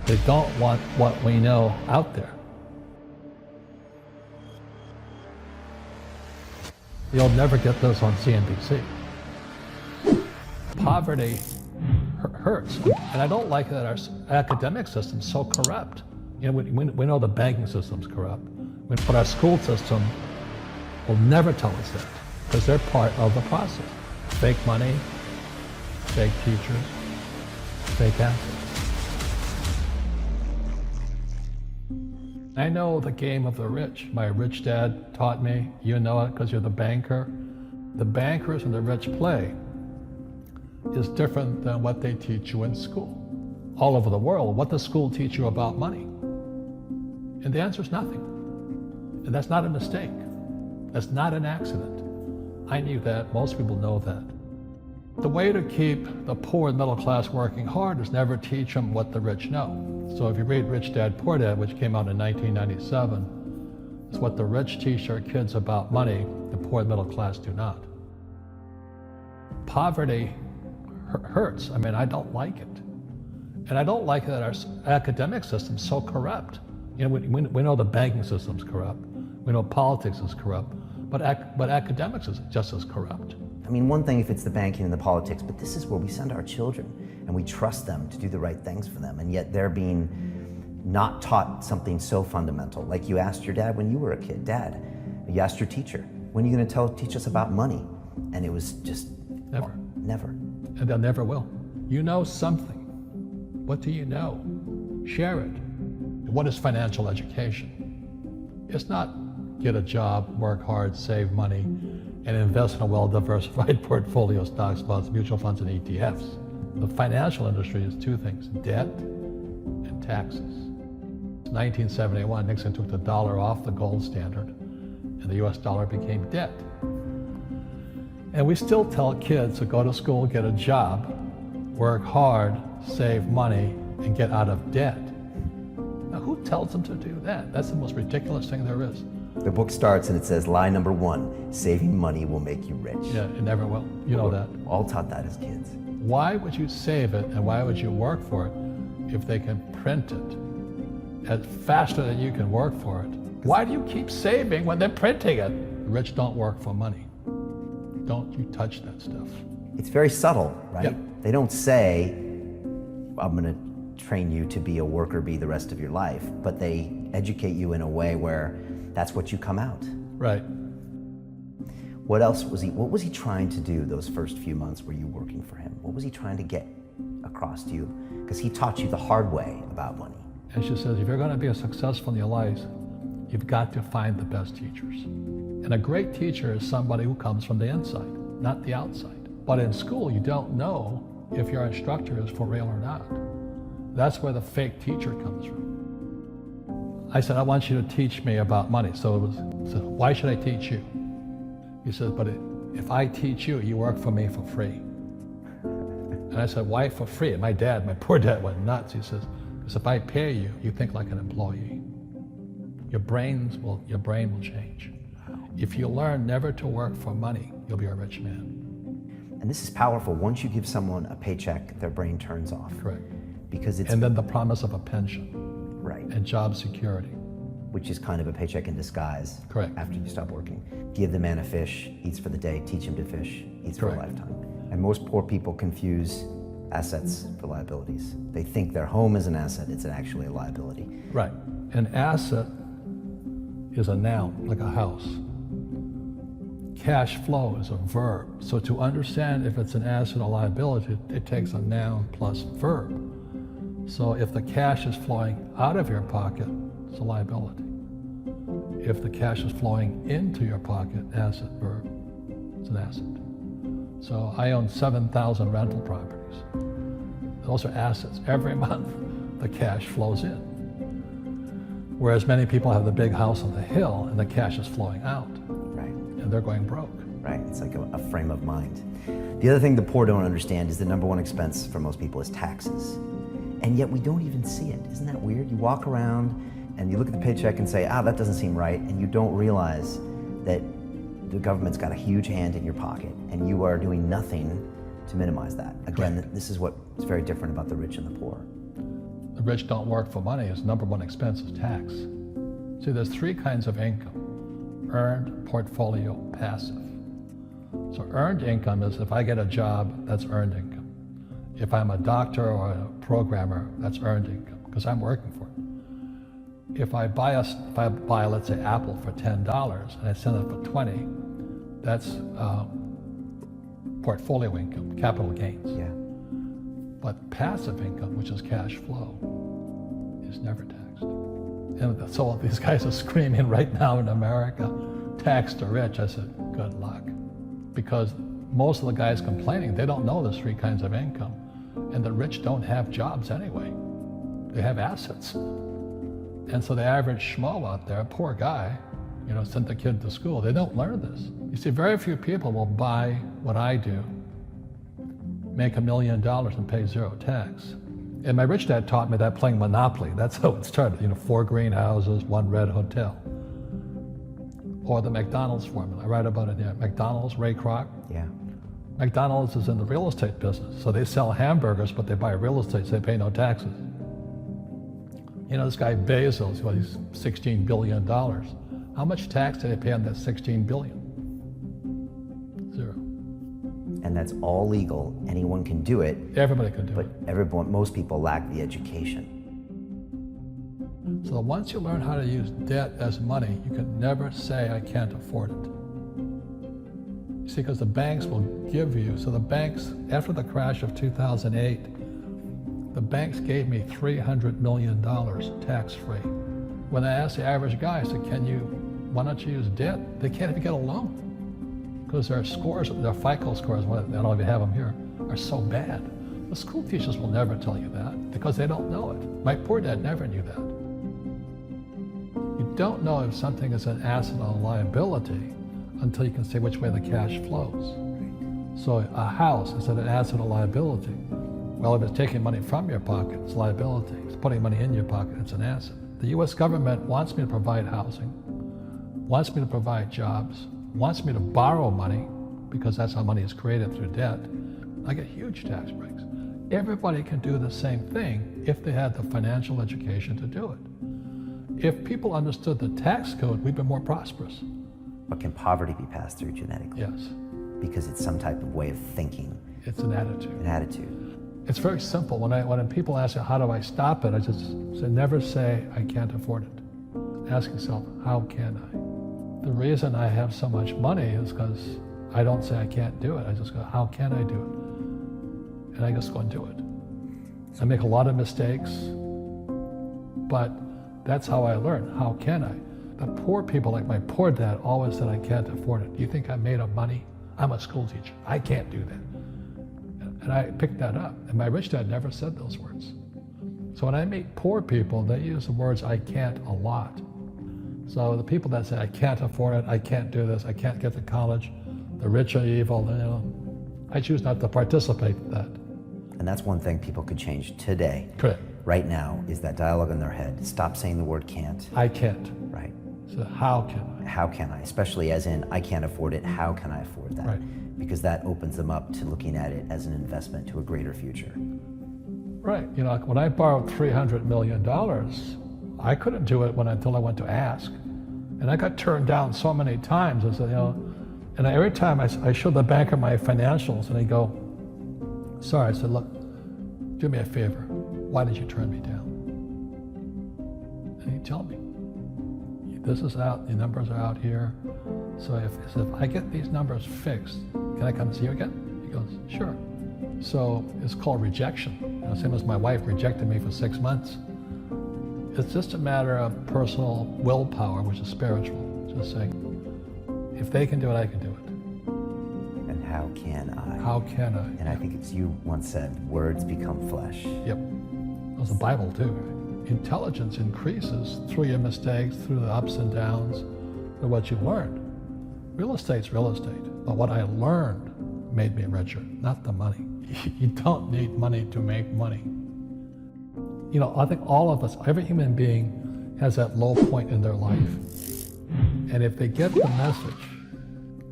They don't want what we know out there. You'll never get this on CNBC. Poverty hurts, and I don't like that our academic system's so corrupt. You know, we know the banking system's corrupt, but our school system will never tell us that because they're part of the process. Fake money, fake teachers, fake assets. I know the game of the rich. My rich dad taught me. You know it because you're the banker. The bankers and the rich play is different than what they teach you in school. All over the world, what does school teach you about money? And the answer is nothing. And that's not a mistake. That's not an accident. I knew that. Most people know that. The way to keep the poor and middle class working hard is never teach them what the rich know. So if you read Rich Dad, Poor Dad, which came out in 1997, it's what the rich teach their kids about money, the poor and middle class do not. Poverty hurts. I mean, I don't like it. And I don't like that our academic system's so corrupt. You know, we know the banking system's corrupt. We know politics is corrupt, but academics is just as corrupt. I mean, one thing if it's the banking and the politics, but this is where we send our children and we trust them to do the right things for them, and yet they're being not taught something so fundamental. Like you asked your dad when you were a kid, Dad, you asked your teacher, when are you going to teach us about money? And it was just never. Well, never. And they'll never will. You know something. What do you know? Share it. What is financial education? It's not get a job, work hard, save money, and invest in a well-diversified portfolio of stocks, bonds, mutual funds, and ETFs. The financial industry is two things, debt and taxes. In 1971, Nixon took the dollar off the gold standard, and the US dollar became debt. And we still tell kids to go to school, get a job, work hard, save money, and get out of debt. Now, who tells them to do that? That's the most ridiculous thing there is. The book starts and it says, lie number 1, saving money will make you rich. Yeah, it never will. You know that. All taught that as kids. Why would you save it and why would you work for it if they can print it faster than you can work for it? Why do you keep saving when they're printing it? The rich don't work for money. Don't you touch that stuff. It's very subtle, right? Yep. They don't say, I'm going to train you to be a worker bee the rest of your life, but they educate you in a way where that's what you come out. Right. What else was what was he trying to do those first few months were you working for him? What was he trying to get across to you? Because he taught you the hard way about money. And she says, if you're going to be successful in your life, you've got to find the best teachers. And a great teacher is somebody who comes from the inside, not the outside. But in school, you don't know if your instructor is for real or not. That's where the fake teacher comes from. I said, I want you to teach me about money. So why should I teach you? He says, but if I teach you, you work for me for free. And I said, why for free? And my poor dad went nuts. He says, because if I pay you, you think like an employee. Your brain will change. If you learn never to work for money, you'll be a rich man. And this is powerful. Once you give someone a paycheck, their brain turns off. Correct. Because it's... And then the promise of a pension. Right. And job security. Which is kind of a paycheck in disguise. Correct. After you stop working. Give the man a fish, eats for the day, teach him to fish, eats for a lifetime. And most poor people confuse assets for liabilities. They think their home is an asset, it's actually a liability. Right. An asset is a noun, like a house. Cash flow is a verb. So to understand if it's an asset or liability, it takes a noun plus verb. So if the cash is flowing out of your pocket, it's a liability. If the cash is flowing into your pocket, asset, verb, it's an asset. So I own 7,000 rental properties. Those are assets. Every month, the cash flows in. Whereas many people have the big house on the hill and the cash is flowing out. Right. And they're going broke. Right, it's like a frame of mind. The other thing the poor don't understand is the number one expense for most people is taxes. And yet we don't even see it. Isn't that weird? You walk around and you look at the paycheck and say, that doesn't seem right, and you don't realize that the government's got a huge hand in your pocket and you are doing nothing to minimize that. Again, this is what is very different about the rich and the poor. the rich don't work for money is number one expense is tax. See, there's three kinds of income: earned, portfolio, passive. So earned income is if I get a job, that's earned income. If I'm a doctor or a programmer, that's earned income because I'm working for it. If I buy, let's say, Apple for $10 and I sell it for 20, that's portfolio income, capital gains. Yeah. But passive income, which is cash flow, is never taxed. And so these guys are screaming right now in America, tax the rich. I said, good luck. Because most of the guys complaining, they don't know there's three kinds of income. And the rich don't have jobs anyway. They have assets. And so the average schmo out there, poor guy, sent the kid to school, they don't learn this. You see, very few people will buy what I do, make $1 million and pay zero tax. And my rich dad taught me that playing Monopoly. That's how it started, 4 greenhouses, 1 red hotel. Or the McDonald's formula, I write about it here. McDonald's, Ray Kroc. Yeah. McDonald's is in the real estate business. So they sell hamburgers, but they buy real estate, so they pay no taxes. This guy Bezos, he's $16 billion. How much tax did they pay on that $16 billion? Zero. And that's all legal. Anyone can do it. Everybody can do it. But most people lack the education. So once you learn how to use debt as money, you can never say, I can't afford it. You see, because the banks will give you, so the banks, after the crash of 2008, the banks gave me $300 million tax-free. When I asked the average guy, I said, why don't you use debt? They can't even get a loan because their scores, their FICO scores, I don't know if you have them here, are so bad. The school teachers will never tell you that because they don't know it. My poor dad never knew that. You don't know if something is an asset or a liability until you can say which way the cash flows. So a house, is it an asset or liability? Well, if it's taking money from your pocket, it's liability. If it's putting money in your pocket, it's an asset. The US government wants me to provide housing, wants me to provide jobs, wants me to borrow money because that's how money is created through debt. I get huge tax breaks. Everybody can do the same thing if they had the financial education to do it. If people understood the tax code, we'd be more prosperous. But can poverty be passed through genetically? Yes. Because it's some type of way of thinking. It's an attitude. An attitude. It's very simple. When people ask me, how do I stop it? I just say, never say, I can't afford it. Ask yourself, how can I? The reason I have so much money is because I don't say I can't do it. I just go, how can I do it? And I just go and do it. I make a lot of mistakes, but that's how I learn. How can I? The poor people, like my poor dad, always said, I can't afford it. Do you think I'm made of money? I'm a school teacher. I can't do that. And I picked that up. And my rich dad never said those words. So when I meet poor people, they use the words I can't a lot. So the people that say, I can't afford it, I can't do this, I can't get to college, the rich are evil, I choose not to participate in that. And that's one thing people could change today. Correct. Right now is that dialogue in their head. Stop saying the word can't. I can't. Right. So how can I? How can I? Especially as in, I can't afford it, how can I afford that? Right. Because that opens them up to looking at it as an investment to a greater future. Right. When I borrowed $300 million, I couldn't do it until I went to ask. And I got turned down so many times. I said, and every time I showed the banker my financials and he'd go, sorry. I said, look, do me a favor. Why did you turn me down? And he'd tell me, this is out, the numbers are out here. So if I get these numbers fixed, can I come see you again? He goes, sure. So it's called rejection. Same as my wife rejected me for 6 months. It's just a matter of personal willpower, which is spiritual. Just saying, if they can do it, I can do it. And how can I? How can I? And I think it's you once said, words become flesh. Yep. That was the Bible too. Intelligence increases through your mistakes, through the ups and downs, through what you learned. Real estate's real estate, but what I learned made me richer, not the money. You don't need money to make money. I think all of us, every human being has that low point in their life. And if they get the message,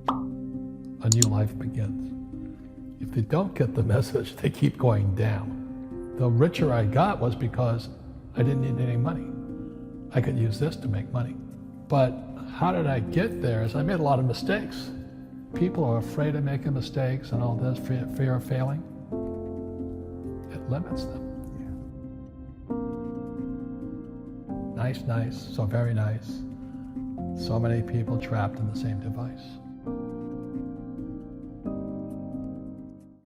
a new life begins. If they don't get the message, they keep going down. The richer I got was because I didn't need any money. I could use this to make money. But how did I get there? Is I made a lot of mistakes. People are afraid of making mistakes and all this, fear of failing. It limits them. Nice, so very nice. So many people trapped in the same device.